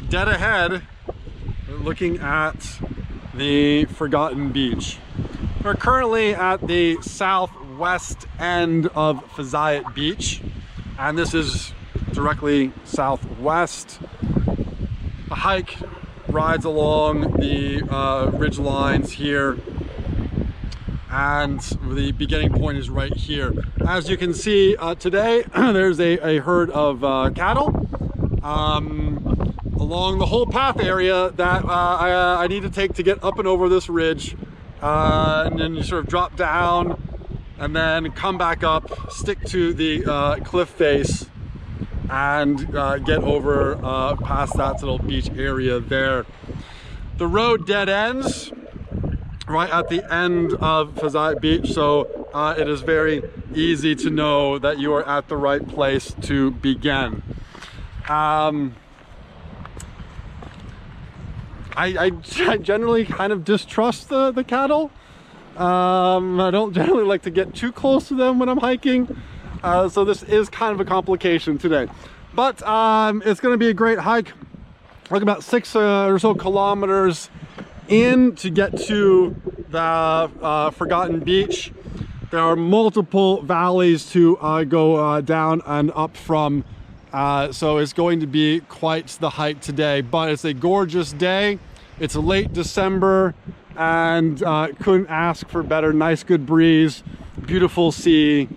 dead ahead, looking at the Forgotten Beach. We're currently at the southwest end of Fazayat Beach, and this is directly southwest. A hike rides along the ridge lines here, and the beginning point is right here. As you can see today, there's a herd of cattle along the whole path area that I need to take to get up and over this ridge, and then you sort of drop down and then come back up, stick to the cliff face, and get over past that little beach area there. The road dead ends right at the end of Fazayat Beach, so it is very easy to know that you are at the right place to begin. I generally kind of distrust the cattle. I don't generally like to get too close to them when I'm hiking, so this is kind of a complication today. But it's going to be a great hike. Like about 6 or so kilometers in to get to the Forgotten Beach. There are multiple valleys to go down and up from, so it's going to be quite the hike today. But it's a gorgeous day. It's late December, and couldn't ask for better. Nice, good breeze, beautiful sea,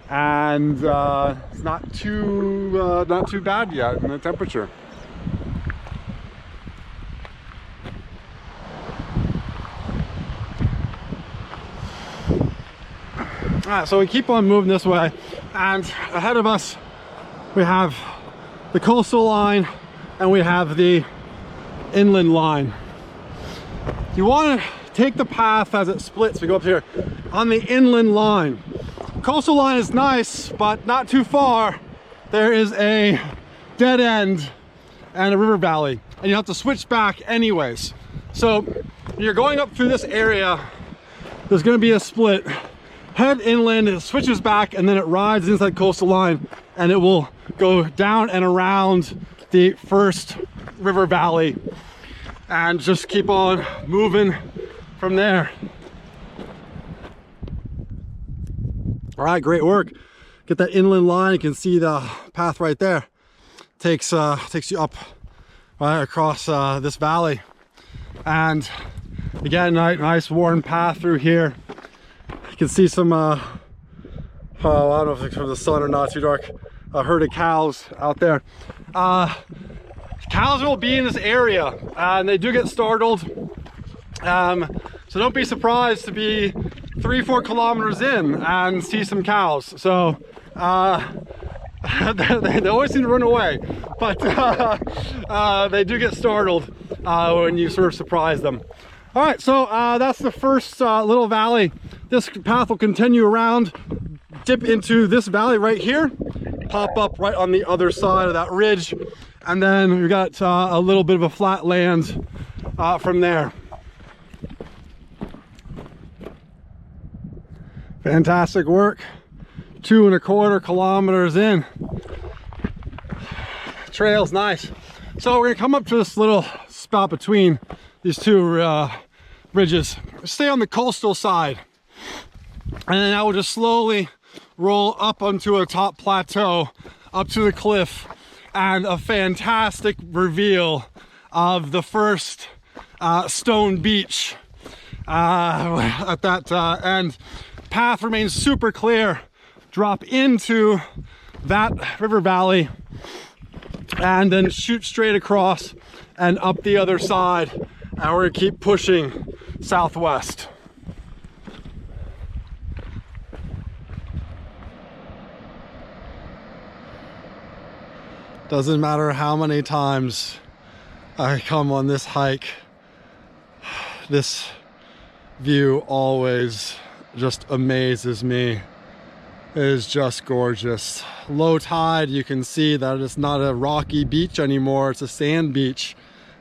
and it's not too bad yet in the temperature. Alright, so we keep on moving this way, and ahead of us we have the coastal line and we have the inland line. You want to take the path as it splits. We go up here on the inland line. Coastal line is nice, but not too far. There is a dead end and a river valley, and you have to switch back anyways. So when you're going up through this area, there's going to be a split. Head inland, it switches back, and then it rides inside coastal line, and it will go down and around the first river valley, and just keep on moving from there. All right, great work. Get that inland line. You can see the path right there. Takes you up right across this valley, and again, nice worn path through here. You can see some I don't know if it's from the sun or not, too dark, a herd of cows out there. Cows will be in this area, and they do get startled, so don't be surprised to be 3-4 kilometers in and see some cows. So they always seem to run away, but they do get startled when you sort of surprise them. All right, so that's the first little valley. This path will continue around, dip into this valley right here, pop up right on the other side of that ridge, and then we've got a little bit of a flat land from there. Fantastic work. 2.25 kilometers in. Trail's nice. So we're gonna come up to this little spot between these two ridges. Stay on the coastal side, and then I will just slowly roll up onto a top plateau, up to the cliff, and a fantastic reveal of the first stone beach at that end. Path remains super clear. Drop into that river valley and then shoot straight across and up the other side, and we're gonna keep pushing southwest. Doesn't matter how many times I come on this hike, this view always just amazes me. It is just gorgeous. Low tide, you can see that it's not a rocky beach anymore, it's a sand beach,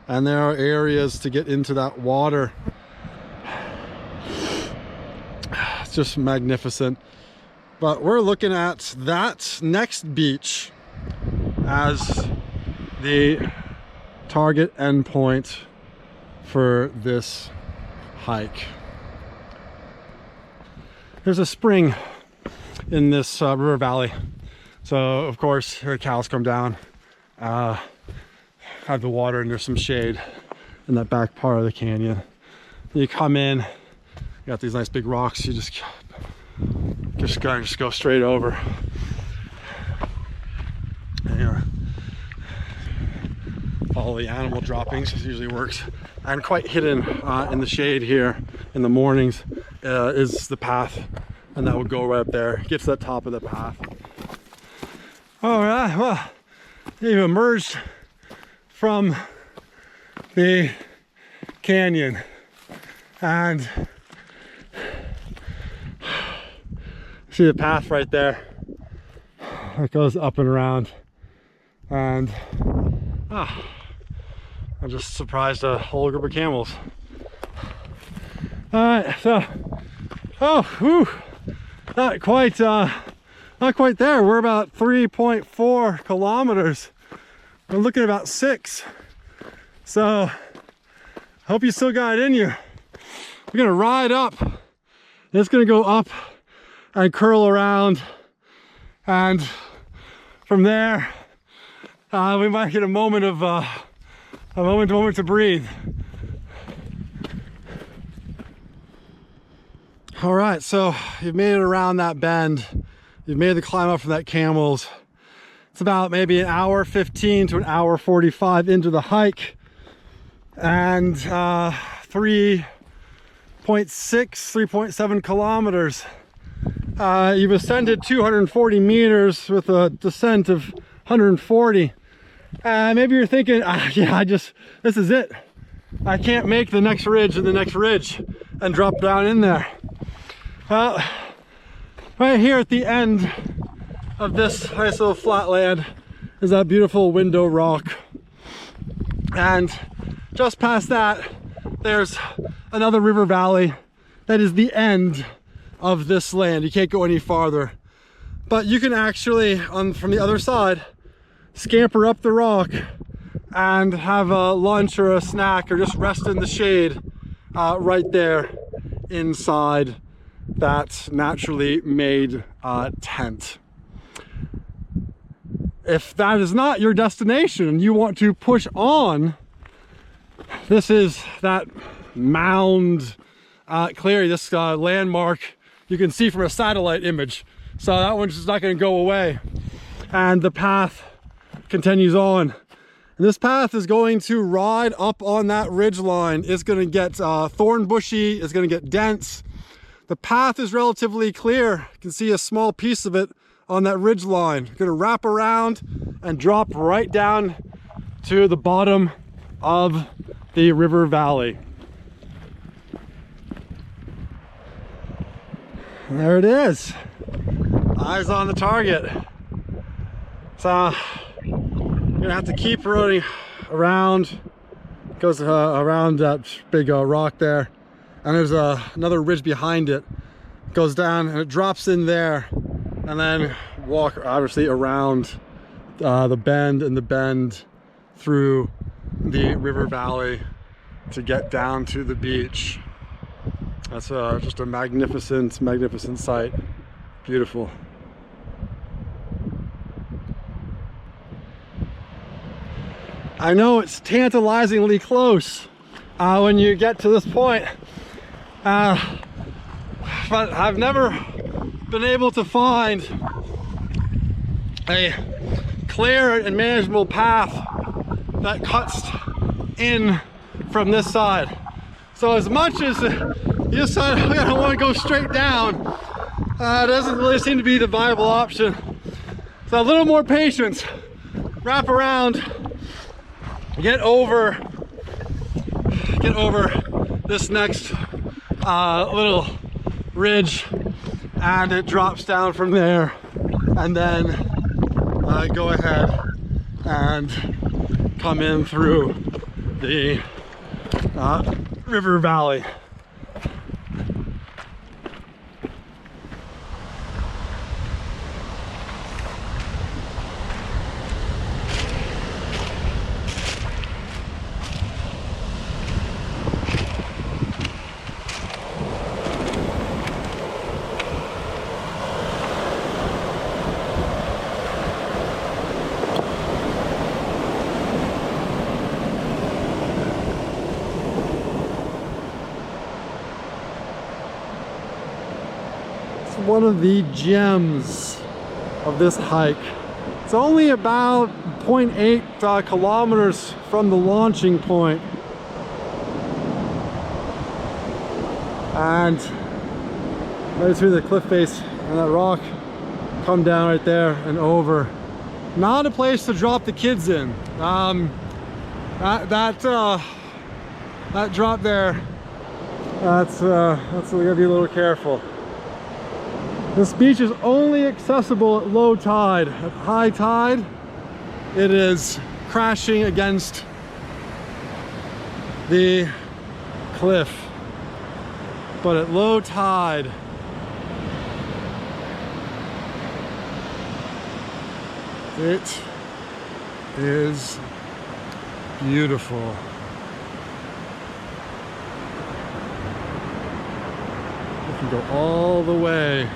and there are areas to get into that water. It's just magnificent. But we're looking at that next beach as the target endpoint for this hike. There's a spring in this river valley, so of course here cows come down, have the water, and there's some shade in that back part of the canyon. You come in, you got these nice big rocks, you just go straight over. And, you know, follow the animal droppings, it usually works. And quite hidden in the shade here in the mornings is the path, and that will go right up there, get to the top of the path. All right, well, you've emerged from the canyon, and see the path right there. It goes up and around, and I'm just surprised a whole group of camels. All right, so not quite there. We're about 3.4 kilometers. We're looking at about 6. So hope you still got it in you. We're gonna ride up. It's gonna go up and curl around, and from there we might get a moment to breathe. All right, so you've made it around that bend. You've made the climb up from that camels. It's about maybe an hour 15 to an hour 45 into the hike, and 3.7 kilometers. You've ascended 240 meters with a descent of 140. Maybe you're thinking, yeah, this is it. I can't make the next ridge and the next ridge and drop down in there. Well, right here at the end of this nice little flatland is that beautiful window rock. And just past that, there's another river valley that is the end of this land. You can't go any farther. But you can actually, from the other side, scamper up the rock and have a lunch or a snack or just rest in the shade right there inside that naturally made tent. If that is not your destination and you want to push on, this is that mound clearing, this landmark you can see from a satellite image. So that one's just not going to go away. And the path continues on. And this path is going to ride up on that ridge line. It's going to get thorn bushy, it's going to get dense. The path is relatively clear. You can see a small piece of it on that ridge line. You're going to wrap around and drop right down to the bottom of the river valley. And there it is. Eyes on the target. So you're gonna have to keep running around. It goes around that big rock there, and there's another ridge behind it. It goes down and it drops in there, and then walk obviously around the bend and the bend through the river valley to get down to the beach. That's just a magnificent sight. Beautiful. I know it's tantalizingly close when you get to this point, but I've never been able to find a clear and manageable path that cuts in from this side. So as much as you decide I don't want to go straight down, it doesn't really seem to be the viable option. So a little more patience, wrap around, get over this next little ridge, and it drops down from there, and then go ahead and come in through the river valley. one of the gems of this hike. It's only about 0.8 kilometers from the launching point. And right through the cliff face and that rock, come down right there and over. Not a place to drop the kids in. That drop there, that's we gotta be a little careful. This beach is only accessible at low tide. At high tide, it is crashing against the cliff. But at low tide, it is beautiful. You can go all the way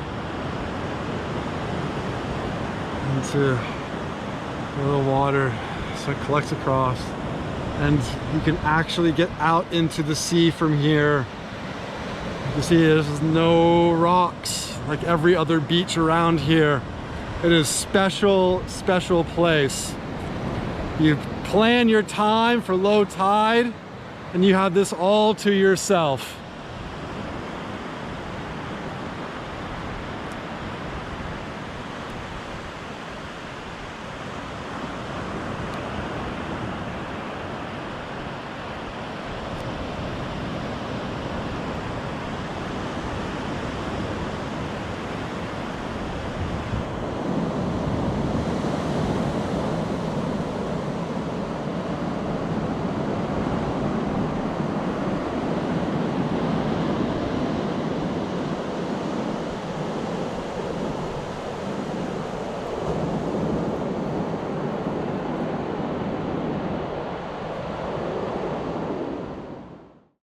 into the water, so it collects across, and you can actually get out into the sea from here. You see, there's no rocks like every other beach around here. It is special place. You plan your time for low tide and you have this all to yourself.